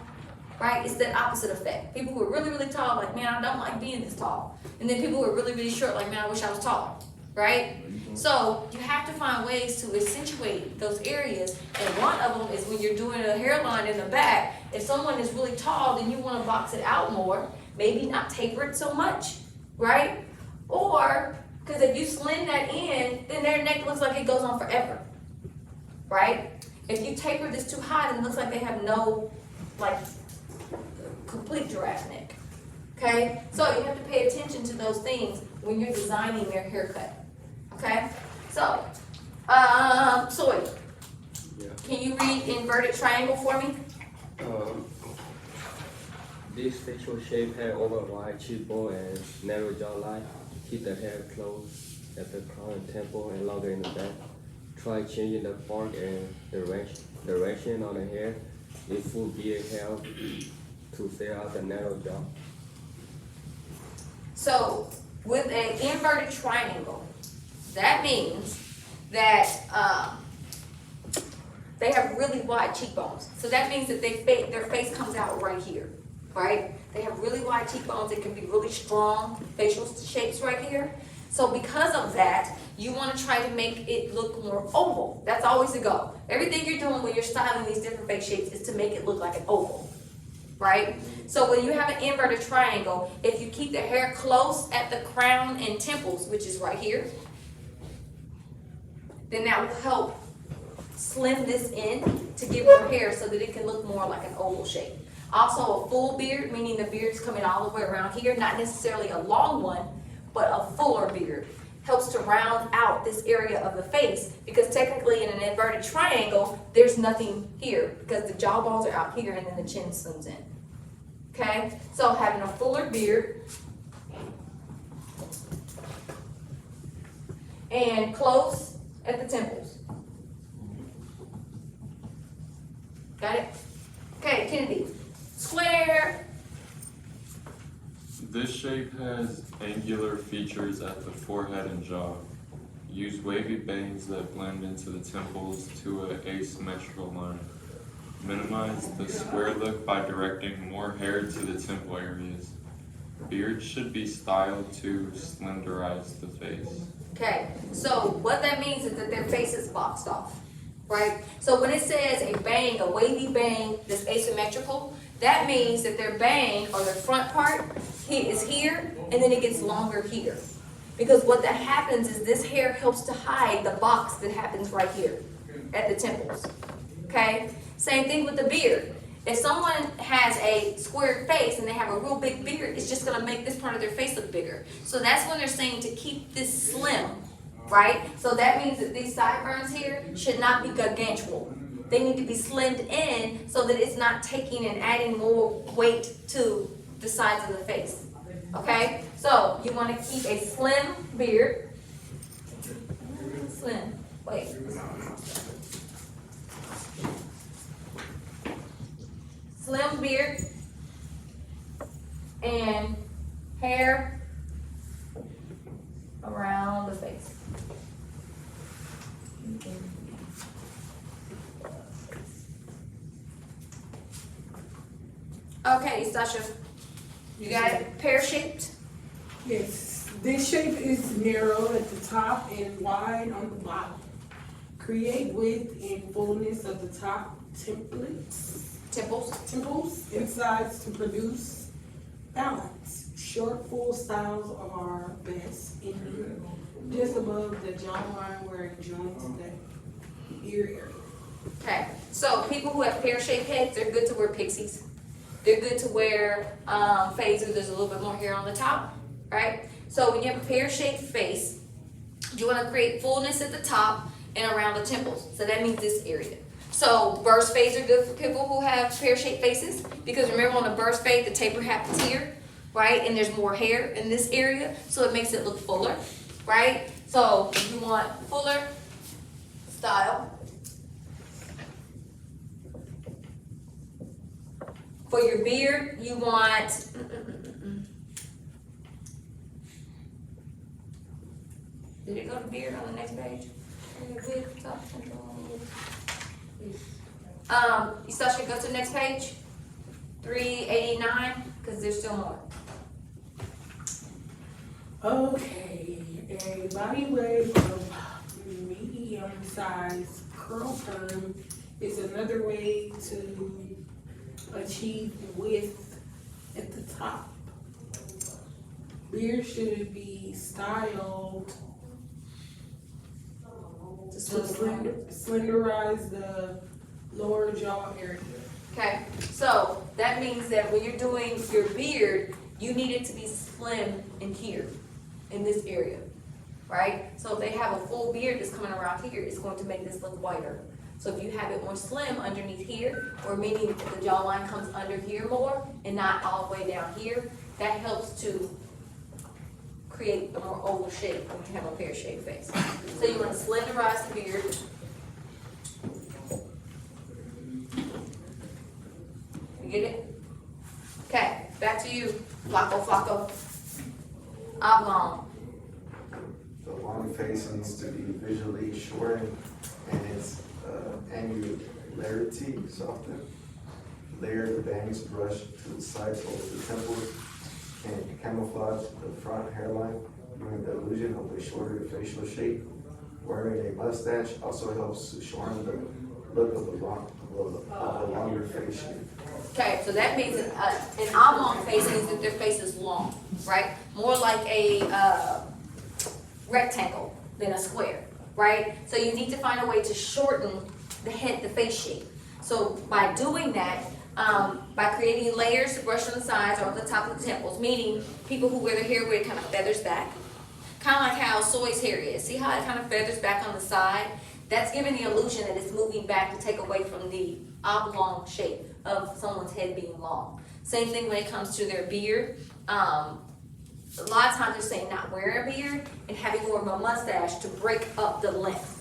right? It's that opposite effect. People who are really tall, like, man, I don't like being this tall. And then people who are really short, like, man, I wish I was taller, right? So you have to find ways to accentuate those areas, and one of them is when you're doing a hairline in the back. If someone is really tall, then you want to box it out more, maybe not taper it so much, right? Or, because if you slim that in, then their neck looks like it goes on forever, right? If you taper this too high, then it looks like they have no, like, complete giraffe neck, okay? So you have to pay attention to those things when you're designing your haircut. Okay, so, Soy, can you read inverted triangle for me? This facial shape had over wide cheekbone and narrow jawline. Keep the hair close at the crown and temple and longer in the back. Try changing the fork and direction on the hair. If full beard help to fill out the narrow jaw. So, with an inverted triangle, that means that they have really wide cheekbones. So that means that their face comes out right here, right? They have really wide cheekbones. It can be really strong facial shapes right here. So because of that, you want to try to make it look more oval. That's always the goal. Everything you're doing when you're styling these different face shapes is to make it look like an oval, right? So when you have an inverted triangle, if you keep the hair close at the crown and temples, which is right here, then that will help slim this in to give your hair so that it can look more like an oval shape. Also, a full beard, meaning the beard's coming all the way around here, not necessarily a long one, but a fuller beard, helps to round out this area of the face, because technically in an inverted triangle, there's nothing here because the jawbones are out here and then the chin slims in. Okay, so having a fuller beard and close at the temples. Got it? Okay, Kennedy. Square. This shape has angular features at the forehead and jaw. Use wavy bangs that blend into the temples to an asymmetrical line. Minimize the square look by directing more hair to the temple areas. Beards should be styled to slenderize the face. Okay, so what that means is that their face is boxed off, right? So when it says a bang, a wavy bang that's asymmetrical, that means that their bang or their front part is here and then it gets longer here. Because what that happens is this hair helps to hide the box that happens right here at the temples, okay? Same thing with the beard. If someone has a square face and they have a real big beard, it's just gonna make this part of their face look bigger. So that's when they're saying to keep this slim, right? So that means that these sideburns here should not be gargantuan. They need to be slimmed in so that it's not taking and adding more weight to the sides of the face. Okay? So you want to keep a slim beard. Slim. Wait. Slim beard and hair around the face. Okay, Sasha, you got it pear-shaped? Yes, this shape is narrow at the top and wide on the bottom. Create width and fullness of the top temples and sides to produce balance. Short, full styles are best in here, just above the jawline where it joins the ear area. Okay, so people who have pear-shaped heads, they're good to wear pixies. They're good to wear fades where there's a little bit more hair on the top, right? So when you have a pear-shaped face, you want to create fullness at the top and around the temples. So that means this area. So burst fades are good for people who have pear-shaped faces because remember on a burst fade, the taper happens here, right? And there's more hair in this area, so it makes it look fuller, right? So if you want fuller style, for your beard, you want, did it go to beard on the next page? You still should go to the next page, 389, because there's still more. Okay, a body wave of medium size curl perm is another way to achieve width at the top. Beard should be styled to slenderize the lower jaw area. Okay, so that means that when you're doing your beard, you need it to be slim in here, in this area, right? So if they have a full beard that's coming around here, it's going to make this look wider. So if you have it more slim underneath here, or meaning the jawline comes under here more and not all the way down here, that helps to create a more oval shape when you have a pear-shaped face. So you want to slenderize the beard. You get it? Okay, back to you, Flacco. Oblong. The long face needs to be visually shortened and its angularity softened. Layer the bangs brush to the sides over the temples and camouflage the front hairline, giving the illusion of a shorter facial shape. Wearing a mustache also helps to shorten the look of the longer face shape. Okay, so that means an oblong face means that their face is long, right? More like a rectangle than a square, right? So you need to find a way to shorten the face shape. So by doing that, by creating layers to brush on the sides or on the top of the temples, meaning people who wear their hair where it kind of feathers back, kind of like how Soy's hair is. See how it kind of feathers back on the side? That's giving the illusion that it's moving back to take away from the oblong shape of someone's head being long. Same thing when it comes to their beard. A lot of times they're saying not wearing a beard and having more of a mustache to break up the length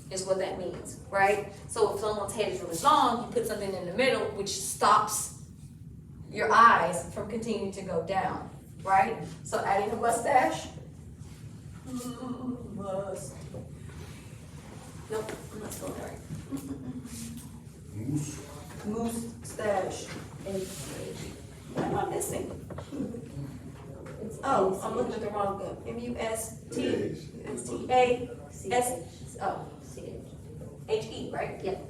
is what that means, right? So if someone's head is really long, you put something in the middle which stops your eyes from continuing to go down, right? So adding a mustache. Nope, I'm not spelling it right. Moose stash. What am I missing? Oh, I'm looking at the wrong book. M-U-S-T-A-S-H-E, right? Yep.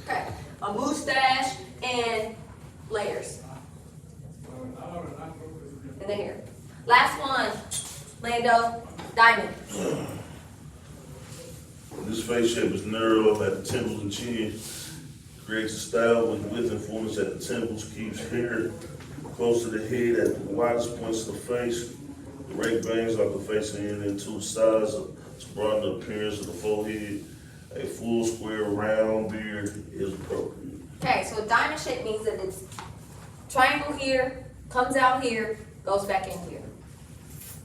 Okay, a mustache and layers. In the hair. Last one, Lando, diamond. This face shape is narrow at the temples and chin. Creates a style with width and fullness at the temples. Keeps hair close to the head at the widest points of the face. Rake bangs off the face and end into the sides to broaden the appearance of the forehead. A full square round beard is appropriate. Okay, so a diamond shape means that it's triangle here, comes out here, goes back in here.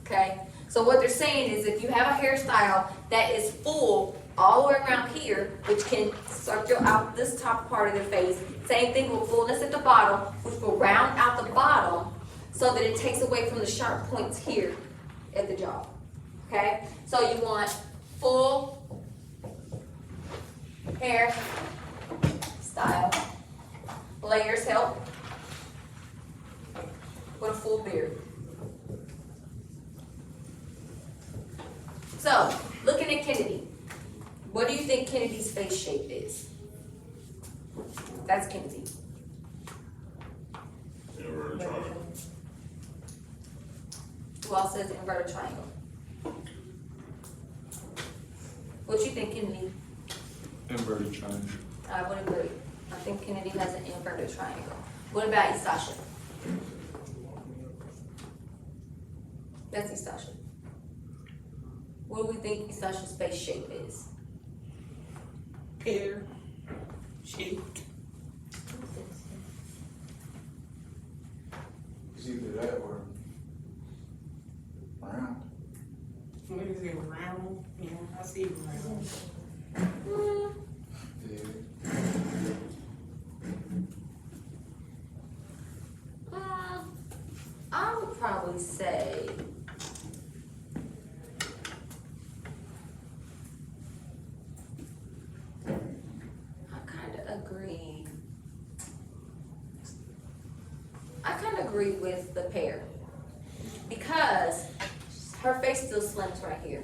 Okay, so what they're saying is if you have a hairstyle that is full all the way around here, which can circle out this top part of the face, same thing with fullness at the bottom, which will round out the bottom so that it takes away from the sharp points here at the jaw. Okay, so you want full hair style. Layers help with a full beard. So, looking at Kennedy, what do you think Kennedy's face shape is? That's Kennedy. Inverted triangle. Who else says inverted triangle? What you think, Kennedy? Inverted triangle. I would agree. I think Kennedy has an inverted triangle. What about Istasha? That's Istasha. What do we think Istasha's face shape is? Pear shaped. It's either that or round. What is it, round? Yeah, I see round. Yeah. I would probably say I kind of agree with the pear because her face still slims right here,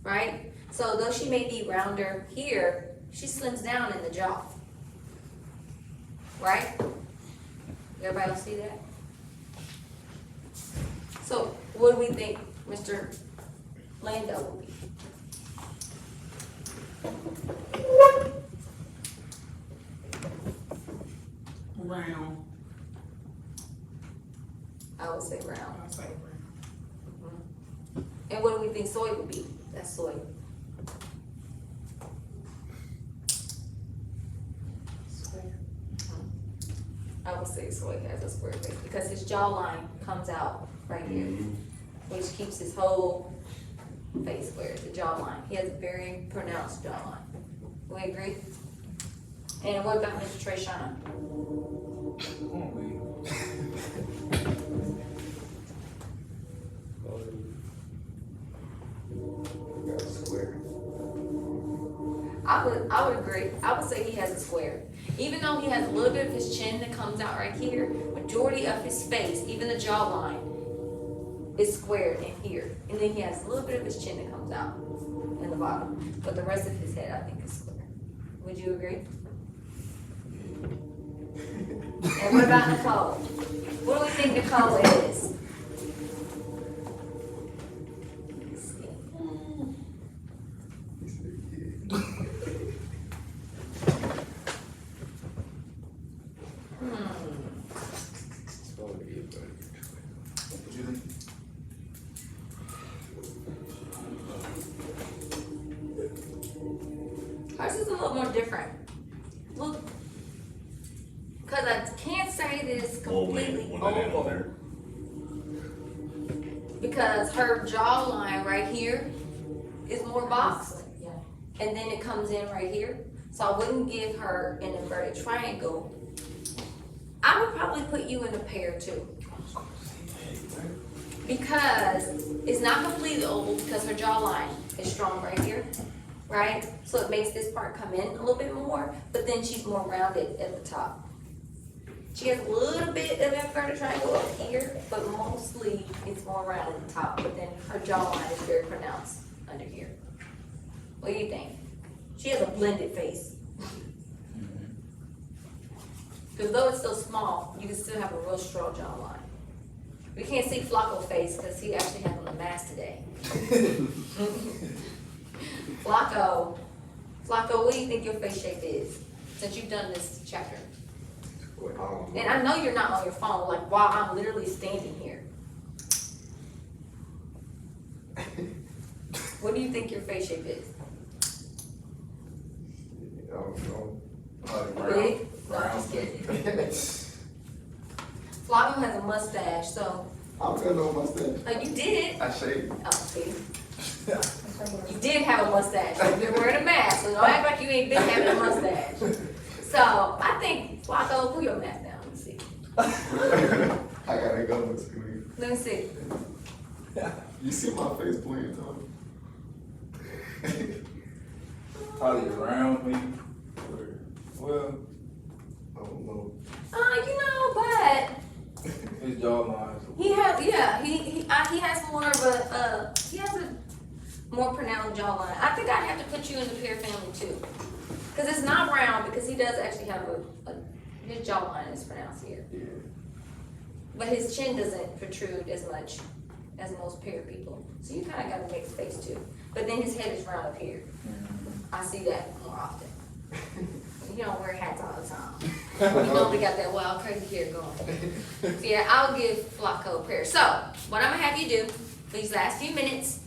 right? So though she may be rounder here, she slims down in the jaw, right? Everybody else see that? So what do we think Mr. Lando will be? Round. I would say round. I'll say round. And what do we think soy would be? That's soy. Square. I would say soy has a square face because his jawline comes out right here, which keeps his whole face square, the jawline. He has a very pronounced jawline. We agree? And what about Mr. Trayshawn? Come on, baby. Got a square. I would agree. I would say he has a square. Even though he has a little bit of his chin that comes out right here, majority of his face, even the jawline, is squared in here. And then he has a little bit of his chin that comes out in the bottom. But the rest of his head, I think, is square. Would you agree? And what about Nicole? What do we think Nicole is? What you think? Ours is a little more different. Look, because I can't say that it's completely When that ain't on oval. there. Because her jawline right here is more boxed. Yeah. And then it comes in right here. So I wouldn't give her an inverted triangle. I would probably put you in a pear too. Because it's not completely oval because her jawline is strong right here, right? So it makes this part come in a little bit more, but then she's more rounded at the top. She has a little bit of inverted triangle up here, but mostly it's more rounded at the top, but then her jawline is very pronounced under here. What do you think? She has a blended face. Because though it's still small, you can still have a real strong jawline. We can't see Flacco's face because he actually has on the mask today. Flacco, what do you think your face shape is since you've done this chapter? And I know you're not on your phone, like while I'm literally standing here. What do you think your face shape is? I don't know. Big? No, I'm just kidding. Flacco has a mustache, so, I don't got no mustache. you did. I shaved. Oh, see. You did have a mustache. You've been wearing a mask, so don't act like you ain't been having a mustache. So I think Flacco, pull your mask down. Let me see. I gotta go with screen. Let me see. You see my face playing, Tom? Probably around me, or, well, I don't know. But his jawline. he has, yeah, he has more of a, he has a more pronounced jawline. I think I'd have to put you in the Pear family too. Cause it's not round, because he does actually have his jawline is pronounced here. But his chin doesn't protrude as much as most Pear people. So you kinda got a mixed face too. But then his head is round up here. I see that more often. You don't wear hats all the time. You normally got that wild crazy hair going. So yeah, I'll give Flacco a prayer. So, what I'm gonna have you do for these last few minutes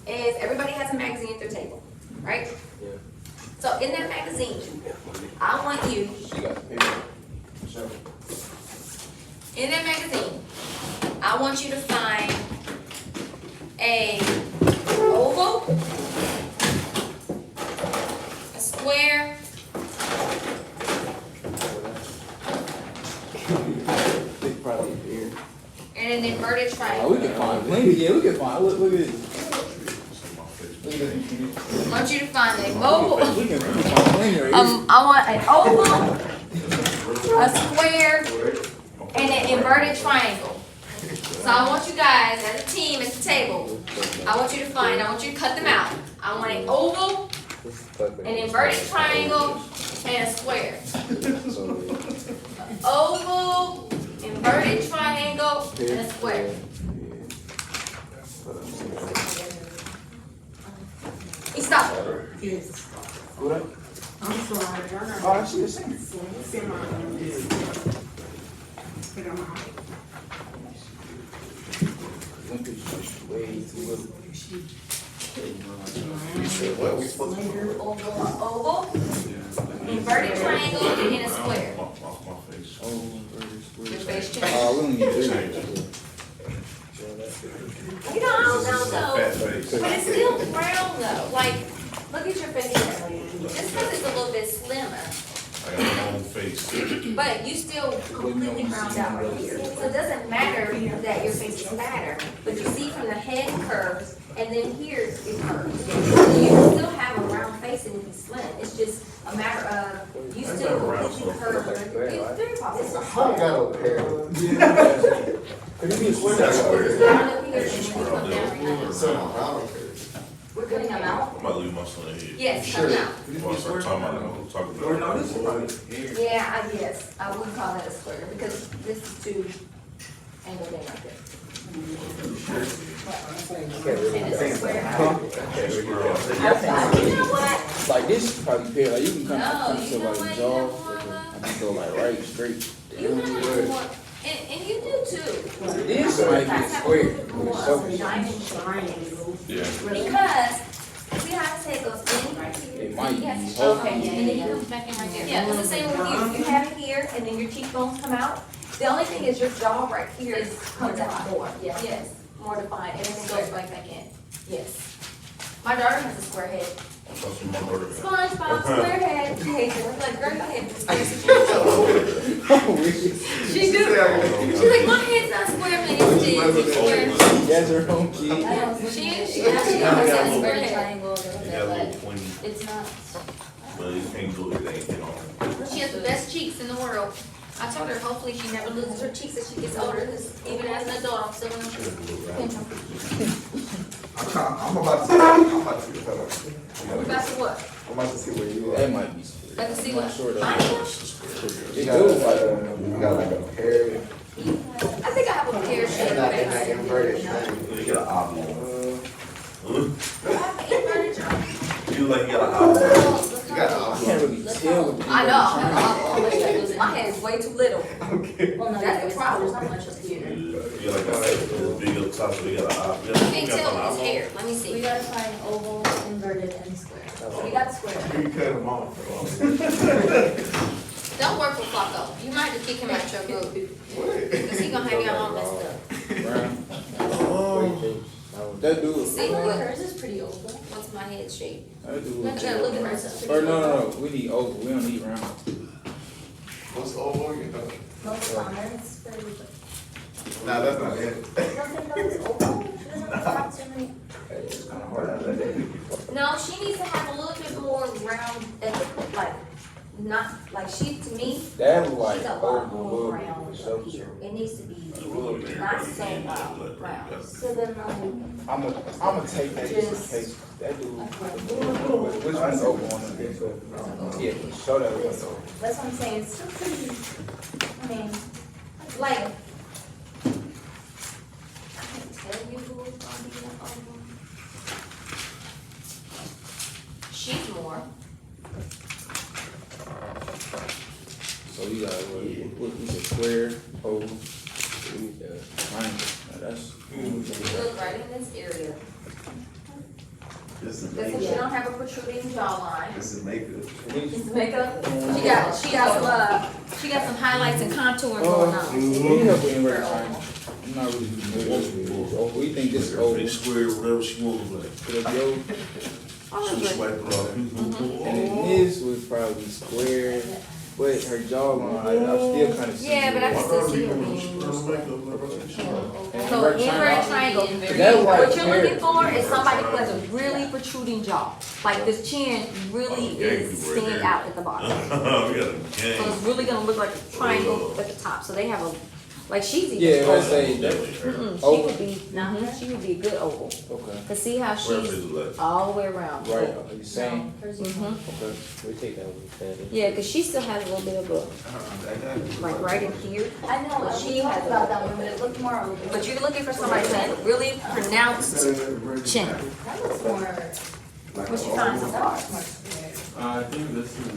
is everybody has a magazine at their table, right? Yeah. So in that magazine, I want you, in that magazine, I want you to find a oval, a square, and an inverted Oh, triangle. we can find plenty, yeah, we can find, look at this. Look at this. I want you to find a mobile, We can find plenty right here. I want an oval, a square, and an inverted triangle. So I want you guys, as a team at the table, I want you to cut them out. I want an oval, an inverted triangle, and a square. Oval, inverted triangle, and a square. He stopped. Yes. What up? I'm sorry, I got Oh, I see the same. semi. But I'm out. Link is way too little. What we supposed to do? Oval, inverted triangle, and a square. My face. Your face change. Oh, we don't need to do that. You know, I don't know, Fat face. but it's still round though. Like, look at your face. Just because it's a little bit slimmer, I got a long face. but you still completely round out right here. So it doesn't matter that your face is fatter, but you see from the head curves, and then here it curves. You can still have a round face and be slim. It's just a matter of you still completely curve. It's very possible. How you got a pair? Could it be a square? It's round up here and then you come down right here. So, I don't care. We're cutting them out? I'm about to leave my son in here. Yes, cut them out. Before I start talking about it, I'm gonna talk Or no, about this is probably here. Yeah, yes, I would call that a square, because this is too angled in like this. And it's a square. You know what? Like this is probably pair, like you can No, come to you know like what, jaw, you know and just go like right, straight. You have more, and you do too. This might be a Guys have a square. little bit more of a diamond shape. Yeah. Because, see how his head goes in right here? It might Yes, be. okay, and then it comes back in right there. Yeah, it's the same with you. You have it here, and then your cheekbones come out. The only thing is your jaw right here comes out more. Yes, more defined, and then it goes right back in. Yes. My daughter has a square head. That's what my daughter got. SpongeBob square head. She hates it. I'm like, girl, your head is square. She do. She's like, my head's not square, man. It's square. That's her own kid. She has a square head. Triangle, a He little got a bit, little but pointy, it's not. but he can't do anything, you know. She has the best cheeks in the world. I told her hopefully she never loses her cheeks as she gets older, because even as an adult, I'm still gonna pinch them. I'm about to see the fellow. About to what? I'm about to see where you That are. might be square. About to see I'm what? not sure though. I am? It You goes like, got like a pair, I think I have a pear shaped and that face. inverted triangle. You got an oblong. I have an inverted triangle. You like you got an oblong. You got an I can't really tell with the. I know, my head is way too little. Okay. Well, no, That's the there's problem. not much of here. You like a big up top. top, so we got a, You can't tell with his hair, let me We see. gotta find oval, inverted, and square. We got square. You cut them off. Don't work with Flacco, you might have to kick him out your group, cause he gonna have y'all all messed up. Round. What do you think? I would- That dude. See, Well, what, hers is pretty oval. what's my head shape? That dude. Look at, look at Hers her. is pretty Or no, oval. no, no, we need oval, we don't need round. What's over, you know? Most comments, but Nah, that's not it. you don't think that was oval? She doesn't have too many. It's kinda hard. No, she needs to have a little bit more round, like, not, like she, to me, That was like she's a lot oval, more oval, round for up sure. here. It needs to be Well, I mean, not so everybody loud, can't round. let So then, I'ma take that just in case. That dude. Which one's oval on the Yeah, show that one though. that's what I'm saying, it's still pretty, I mean, Like, I can't tell you who's gonna be the oval. She's more. So we got what we said, square, oval, we need the triangle. Now that's. Look right in this area. This is Because she makeup. don't have a protruding jawline. This is makeup. It's makeup. She got some highlights and contouring going on. We need help with inverted triangle. I'm not really familiar. Oh, we think this is oval. Big square, whatever she wants, like, Could it be oval? she swipe it off. And then this would probably be square, but her jawline, I still kind of see. Yeah, but I it. can still see her Why being. don't you make And So inverted inverted triangle. triangle, That was like what you're looking hair. for is somebody who has a really protruding jaw. Like this chin really is stand out at the bottom. We got a So game. it's really gonna look like a triangle at the top. So they have a, like she's even. Yeah, let's say that. She Oval. would be, she would be a good oval. Okay, Cause see how Wherever she's it's like. all the way around. right, are you saying? hers is Mhm. Okay. We take that with Fanny. Yeah, cause she still has a little bit of a, like right in here. I know, she talked about that one, but it looked more oval. But you're looking for somebody who has a really pronounced chin. That looks more. What you find so far? I think this is,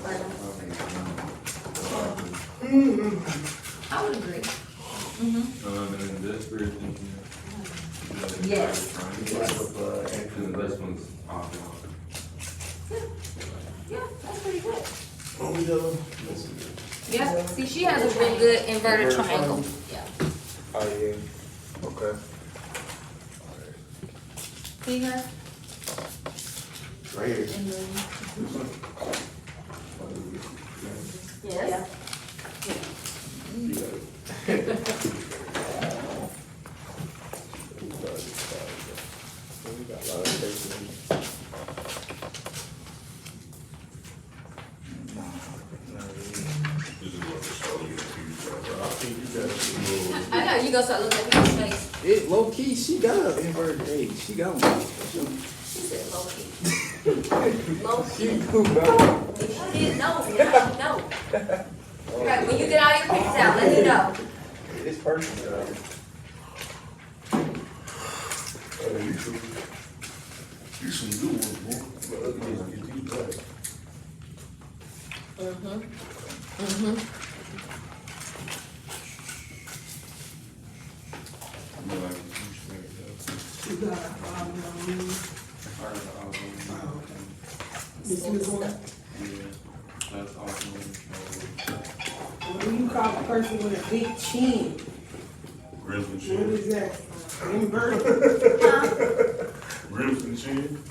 I would agree. and then this we're thinking. Yes. And then this one's off. Yeah, that's pretty good. Oh, we got, Yeah, see, she has a really good inverted triangle. Yeah. Oh, yeah, okay. See her? Right here. Yes. We got a lot of space in here. this is what the show you confused. I think you got to I know, you go start looking at people's face. It, low key, she got an inverted, hey, she got one. She said low key. Low She key. cool, bro. If she didn't know, then I should know. Right, when you get all your pictures out, let me know. It's perfect, You some good ones, boy. But other ones get these back. You got, this is one. That's awesome. What do you call a person with a big chin? Ribs and What chin. is that? Inverted? Ribs and chin.